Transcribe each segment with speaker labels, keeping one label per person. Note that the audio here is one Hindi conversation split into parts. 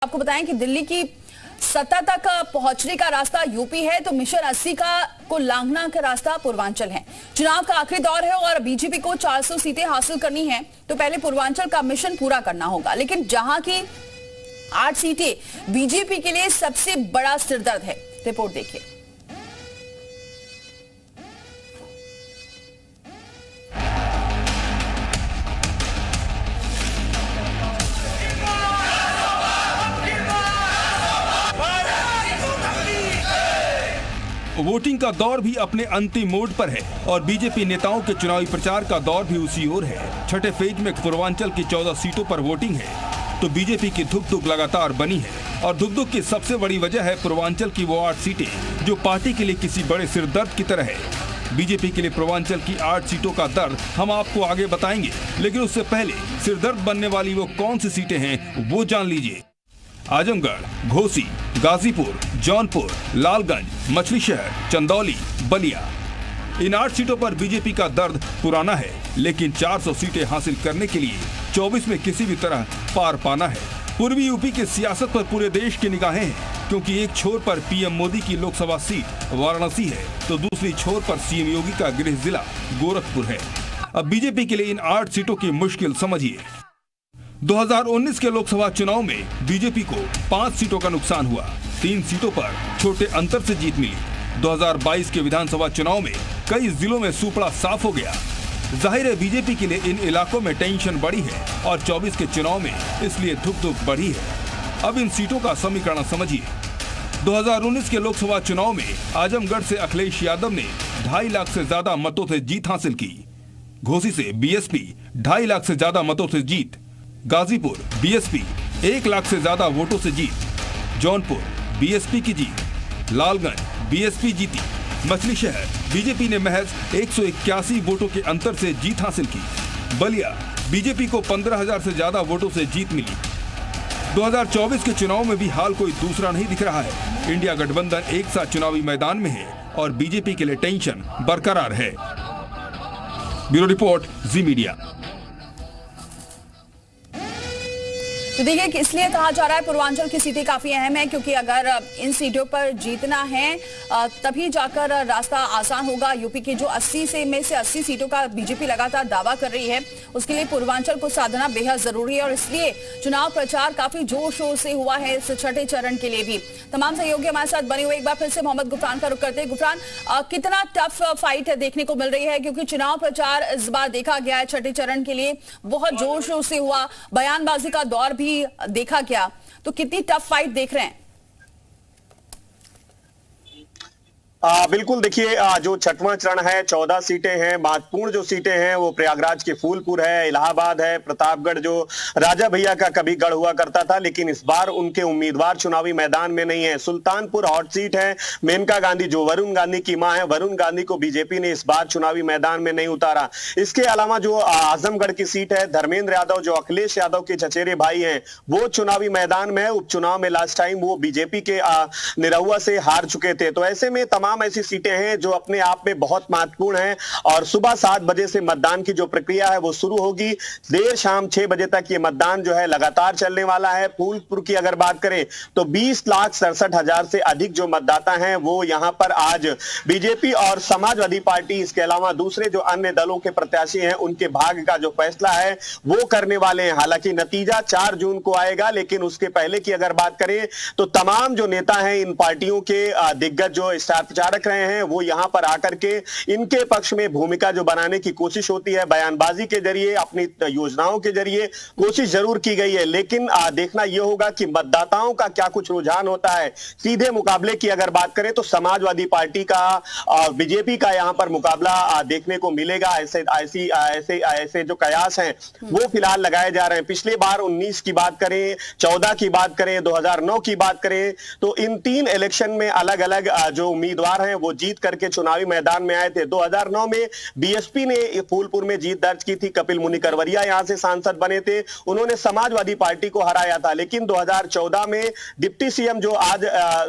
Speaker 1: आपको बताएं कि दिल्ली की सत्ता तक पहुंचने का रास्ता यूपी है तो मिशन 80 को लांघना का रास्ता पूर्वांचल है। चुनाव का आखिरी दौर है और बीजेपी को 400 सीटें हासिल करनी है तो पहले पूर्वांचल का मिशन पूरा करना होगा। लेकिन जहां की 8 सीटें बीजेपी के लिए सबसे बड़ा सिरदर्द है। रिपोर्ट देखिए।
Speaker 2: वोटिंग का दौर भी अपने अंतिम मोड पर है और बीजेपी नेताओं के चुनावी प्रचार का दौर भी उसी ओर है। छठे फेज में पूर्वांचल की 14 सीटों पर वोटिंग है तो बीजेपी की धुक-धुक लगातार बनी है और धुक-धुक की सबसे बड़ी वजह है पूर्वांचल की वो 8 सीटें जो पार्टी के लिए किसी बड़े सिरदर्द की तरह है। बीजेपी के लिए पूर्वांचल की 8 सीटों का दर्द हम आपको आगे बताएंगे, लेकिन उससे पहले सिरदर्द बनने वाली वो कौन सी सीटें हैं वो जान लीजिए। आजमगढ़, घोसी, गाजीपुर, जौनपुर, लालगंज, मछली शहर, चंदौली, बलिया, इन 8 सीटों पर बीजेपी का दर्द पुराना है, लेकिन 400 सीटें हासिल करने के लिए 24 में किसी भी तरह पार पाना है। पूर्वी यूपी की सियासत पर पूरे देश की निगाहें हैं, क्योंकि एक छोर पर पीएम मोदी की लोकसभा सीट वाराणसी है तो दूसरी छोर पर सीएम योगी का गृह जिला गोरखपुर है। अब बीजेपी के लिए इन 8 सीटों की मुश्किल समझिए। 2019 के लोकसभा चुनाव में बीजेपी को 5 सीटों का नुकसान हुआ, 3 सीटों पर छोटे अंतर से जीत मिली। 2022 के विधानसभा चुनाव में कई जिलों में सूपड़ा साफ हो गया। जाहिर है बीजेपी के लिए इन इलाकों में टेंशन बढ़ी है और 24 के चुनाव में इसलिए धुक-धुक बढ़ी है। अब इन सीटों का समीकरण समझिए। 2019 के लोकसभा चुनाव में आजमगढ़ से अखिलेश यादव ने 2.5 लाख से ज्यादा मतों से जीत हासिल की। घोसी से बीएसपी 2.5 लाख से ज्यादा मतों से जीत। गाजीपुर बीएसपी 1 लाख से ज्यादा वोटों से जीत। जौनपुर बीएसपी की जीत। लालगंज बीएसपी जीती। मछली शहर बीजेपी ने महज 181 वोटों के अंतर से जीत हासिल की। बलिया बीजेपी को 15,000 से ज्यादा वोटों से जीत मिली। 2024 के चुनाव में भी हाल कोई दूसरा नहीं दिख रहा है। इंडिया गठबंधन एक साथ चुनावी मैदान में है और बीजेपी के लिए टेंशन बरकरार है। ब्यूरो रिपोर्ट, जी मीडिया।
Speaker 1: तो देखिए कि इसलिए कहा जा रहा है पूर्वांचल की सीटें काफी अहम है, क्योंकि अगर इन सीटों पर जीतना है तभी जाकर रास्ता आसान होगा। यूपी की जो 80 में से 80 सीटों का बीजेपी लगातार दावा कर रही है, उसके लिए पूर्वांचल को साधना बेहद जरूरी है और इसलिए चुनाव प्रचार काफी जोर शोर से हुआ है इस छठे चरण के लिए भी। तमाम सहयोगी हमारे साथ बने हुए, एक बार फिर से मोहम्मद गुफरान का रुख करते हैं। गुफरान, कितना टफ फाइट देखने को मिल रही है, क्योंकि चुनाव प्रचार इस बार देखा गया है छठे चरण के लिए बहुत जोर शोर से हुआ, बयानबाजी का दौर भी देखा गया, तो कितनी टफ फाइट देख रहे हैं?
Speaker 3: बिल्कुल, देखिए जो छठवां चरण है, 14 सीटें हैं। महत्वपूर्ण जो सीटें हैं वो प्रयागराज के फूलपुर है, इलाहाबाद है, प्रतापगढ़ जो राजा भैया का कभी गढ़ हुआ करता था, लेकिन इस बार उनके उम्मीदवार चुनावी मैदान में नहीं है। सुल्तानपुर हॉट सीट है, मेनका गांधी जो वरुण गांधी की मां है, वरुण गांधी को बीजेपी ने इस बार चुनावी मैदान में नहीं उतारा। इसके अलावा जो आजमगढ़ की सीट है, धर्मेंद्र यादव जो अखिलेश यादव के चचेरे भाई हैं, वो चुनावी मैदान में है। उपचुनाव में लास्ट टाइम वो बीजेपी के निरहुआ से हार चुके थे। तो ऐसे में तमाम ऐसी सीटें हैं जो अपने आप में बहुत महत्वपूर्ण हैं और सुबह 7 बजे से मतदान की जो प्रक्रिया है वो शुरू होगी। देर शाम 6 बजे तक ये मतदान जो है लगातार चलने वाला है। फूलपुर की अगर बात करें तो 20,67,000 से अधिक जो मतदाता हैं वो यहां पर आज बीजेपी और समाजवादी पार्टी, इसके अलावा दूसरे जो अन्य दलों के प्रत्याशी हैं, उनके भाग्य का जो फैसला है वो करने वाले हैं। हालांकि नतीजा 4 जून को आएगा, लेकिन उसके पहले की अगर बात करें तो तमाम जो नेता हैं इन पार्टियों के दिग्गज जो स्टार प्रचारक रहे हैं वो यहां पर आकर के इनके पक्ष में भूमिका जो बनाने की कोशिश होती है, बयानबाजी के जरिए, अपनी योजनाओं के जरिए कोशिश जरूर की गई है। लेकिन देखना यह होगा कि मतदाताओं का क्या कुछ रुझान होता है। सीधे मुकाबले की अगर बात करें तो समाजवादी पार्टी का बीजेपी का यहां पर मुकाबला देखने को मिलेगा। ऐसे जो कयास हैं वो फिलहाल लगाए जा रहे हैं। पिछले बार 19 की बात करें, 14 की बात करें, 2009 की बात करें, तो इन 3 इलेक्शन में अलग अलग जो उम्मीदवार उम्मीदवार हैं वो जीत करके चुनावी मैदान में आए थे। 2009 में बीएसपी ने फूलपुर में जीत दर्ज की थी, कपिल मुनिकरवरिया यहां से सांसद बने थे, उन्होंने समाजवादी पार्टी को हराया था। लेकिन 2014 में डिप्टी सीएम जो आज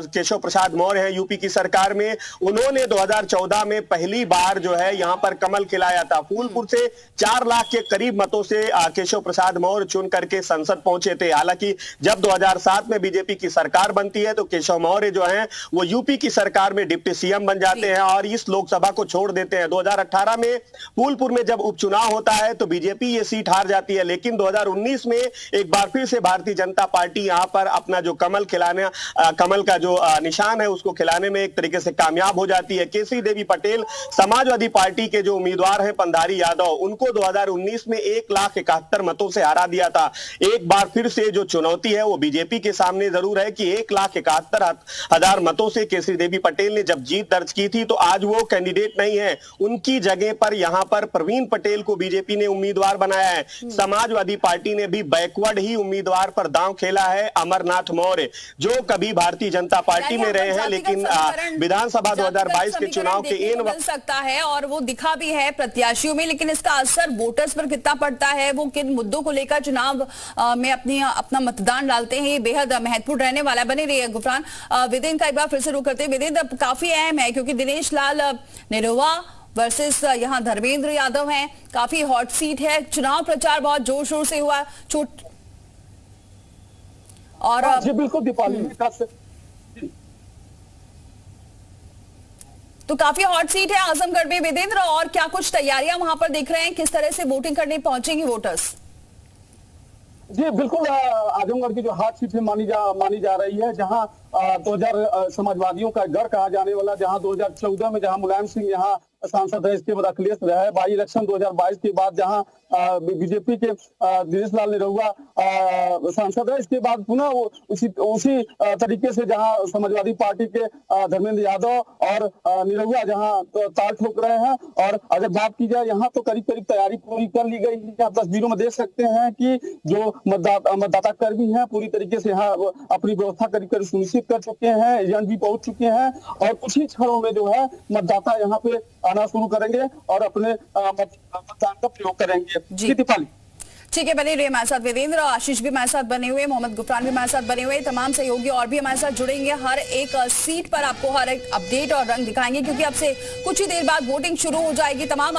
Speaker 3: केशव प्रसाद मौर्य है यूपी की सरकार में, उन्होंने 2014 में पहली बार जो है यहां पर कमल खिलाया था। फूलपुर से 4 लाख के करीब मतों से केशव प्रसाद मौर्य चुन करके संसद पहुंचे थे। हालांकि जब 2007 में बीजेपी की सरकार बनती है तो केशव मौर्य जो है वो यूपी की सरकार में डिप्टी सीएम बन जाते हैं और इस लोकसभा को छोड़ देते हैं। 2018 में फूलपुर में जब उपचुनाव होता है तो बीजेपी ये सीट हार जाती है, लेकिन 2019 में एक बार फिर से भारतीय जनता पार्टी यहां पर अपना जो कमल का जो निशान है उसको खिलाने में एक तरीके से कामयाब हो जाती है। केसरी देवी पटेल समाजवादी पार्टी के जो उम्मीदवार हैं पंधारी यादव, उनको 2019 में 1,71,000 मतों से हरा दिया था। एक बार फिर से जो चुनौती है वो बीजेपी के सामने जरूर है कि 1,71,000 मतों से केसरी देवी पटेल ने जब जीत दर्ज की थी तो आज वो कैंडिडेट नहीं है, उनकी जगह पर यहां पर प्रवीण पटेल को बीजेपी ने उम्मीदवार बनाया है। समाजवादी पार्टी ने भी बैकवर्ड ही उम्मीदवार पर दांव खेला है, अमरनाथ मौर्य, जो कभी भारतीय जनता पार्टी में रहे हैं लेकिन विधानसभा 2022 के चुनाव के इन
Speaker 1: मिल सकता है और वो दिखा भी है प्रत्याशियों में, लेकिन इसका असर वोटर्स पर कितना पड़ता है, वो किन मुद्दों को लेकर चुनाव में अपना मतदान डालते हैं, ये बेहद महत्वपूर्ण रहने वाला। बने रहिए गुफरान। वेदेंद्र का एक बार फिर से रुख करते हैं। वेदेंद्र, काफी अहम है क्योंकि दिनेश लाल निरहुआ वर्सेस यहाँ धर्मेंद्र यादव हैं, काफी हॉट सीट है, चुनाव प्रचार बहुत जोर शोर से हुआ और
Speaker 4: जी बिल्कुल दीपाली
Speaker 1: तो काफी हॉट सीट है आजमगढ़ में। वेदेंद्र, और क्या कुछ तैयारियां वहां पर देख रहे हैं, किस तरह से वोटिंग करने पहुंचेंगे वोटर्स?
Speaker 4: जी बिल्कुल, आजमगढ़ की जो हॉट सीट मानी जा रही है, जहां 2000 समाजवादियों का गढ़ कहा जाने वाला, जहां 2014 में जहां मुलायम सिंह यहाँ सांसद है, इसके बाद अखिलेश रहा है, बाई इलेक्शन 2022 के बाद जहां बीजेपी के दिनेश लाल निरहुआ सांसद है, इसके बाद पुनः वो उसी तरीके से जहां समाजवादी पार्टी के धर्मेंद्र यादव और निरहुआ जहां ताल ठोक रहे हैं। और अगर बात की जाए यहाँ तो करीब तैयारी पूरी कर ली गई है। आप तस्वीरों में देख सकते हैं कि जो मतदाता कर्मी है पूरी तरीके से यहाँ अपनी व्यवस्था करीब सुनिश्चित कर चुके हैं, एजेंट भी पहुंच चुके हैं और कुछ ही क्षणों में जो है मतदाता यहाँ पे आना शुरू करेंगे और अपने मतदान का प्रयोग करेंगे। जी दीपाली।
Speaker 1: ठीक है, बने रहिए हमारे साथ। वेदेंद्र, आशीष भी हमारे साथ बने हुए, मोहम्मद गुफरान भी हमारे साथ बने हुए, तमाम सहयोगी और भी हमारे साथ जुड़ेंगे। हर एक सीट पर आपको हर एक अपडेट और रंग दिखाएंगे क्योंकि अब से कुछ ही देर बाद वोटिंग शुरू हो जाएगी। तमाम